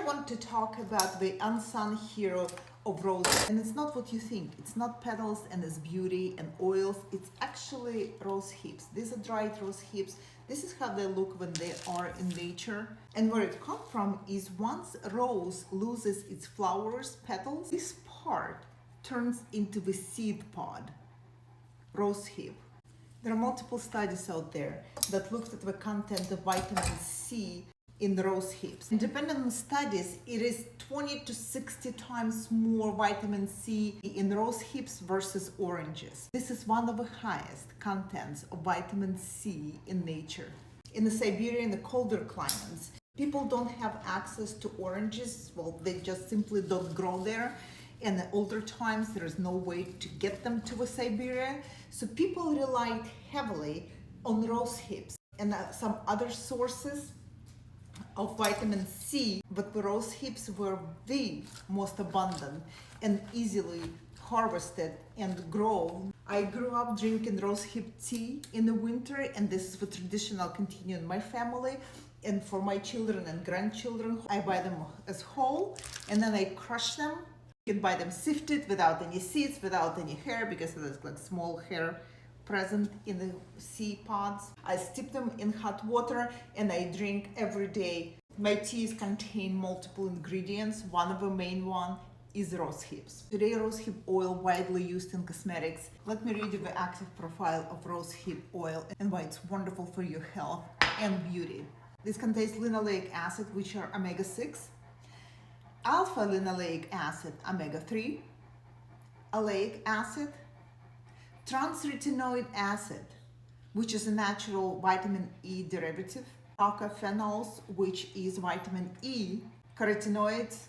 I want to talk about the unsung hero of rose. And it's not what you think. It's not petals and it's beauty and oils. It's actually rose hips. These are dried rose hips. This is how they look when they are in nature. And where it comes from is once a rose loses its flowers, petals, this part turns into the seed pod, rose hip. There are multiple studies out there that looked at the content of vitamin C in the rose hips. And depending on studies, it is 20 to 60 times more vitamin C in rose hips versus oranges. This is one of the highest contents of vitamin C in nature. In the Siberia and the colder climates, people don't have access to oranges. Well, they just simply don't grow there. And in older times, there is no way to get them to Siberia. So people relied heavily on rose hips and some other sources of vitamin C, but the rose hips were the most abundant and easily harvested and grown. I grew up drinking rose hip tea in the winter, and this is the tradition I'll continue in my family. And for my children and grandchildren, I buy them as whole, and then I crush them. You can buy them sifted without any seeds, without any hair, because there's like small hair present in the seed pods. I steep them in hot water and I drink every day. My teas contain multiple ingredients. One of the main one is rose hips. Today, rose hip oil widely used in cosmetics. Let me read you the active profile of rose hip oil and why it's wonderful for your health and beauty. This contains linoleic acid, which are omega-6, alpha-linoleic acid, omega-3, oleic acid, transretinoic acid, which is a natural vitamin E derivative, tocopherols, which is vitamin E, carotenoids,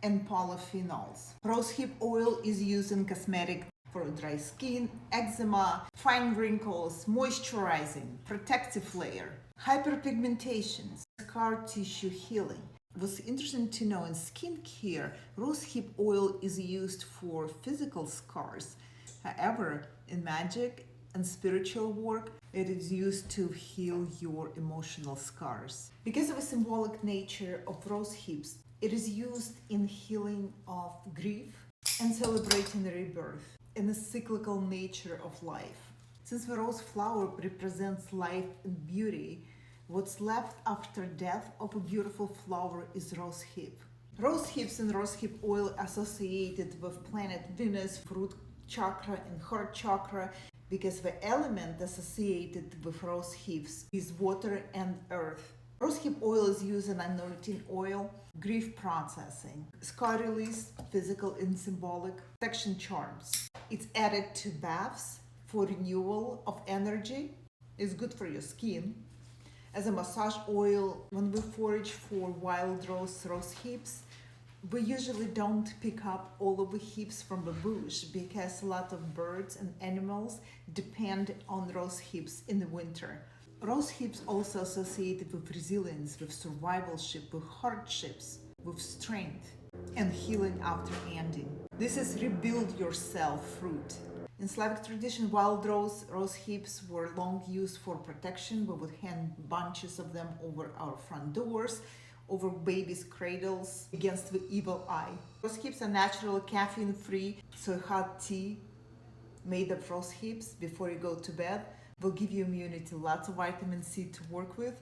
and polyphenols. Rose hip oil is used in cosmetic for dry skin, eczema, fine wrinkles, moisturizing, protective layer, hyperpigmentation, scar tissue healing. What's interesting to know in skincare, rose hip oil is used for physical scars. However, in magic and spiritual work, it is used to heal your emotional scars. Because of the symbolic nature of rose hips, it is used in healing of grief and celebrating rebirth and the cyclical nature of life. Since the rose flower represents life and beauty, what's left after death of a beautiful flower is rose hip. Rose hips and rose hip oil associated with planet Venus, root chakra and heart chakra, because the element associated with rose hips is water and earth. Rose hip oil is used in anointing oil, grief processing, scar release, physical and symbolic, protection charms. It's added to baths for renewal of energy. It's good for your skin. As a massage oil, when we forage for wild rose hips, we usually don't pick up all of the hips from the bush because a lot of birds and animals depend on rose hips in the winter. Rose hips also associated with resilience, with survivalship, with hardships, with strength and healing after ending. This is rebuild yourself fruit. In Slavic tradition, wild rose hips were long used for protection. We would hang bunches of them over our front doors, over babies' cradles, against the evil eye. Rose hips are naturally caffeine-free, so hot tea made of rose hips before you go to bed will give you immunity, lots of vitamin C to work with.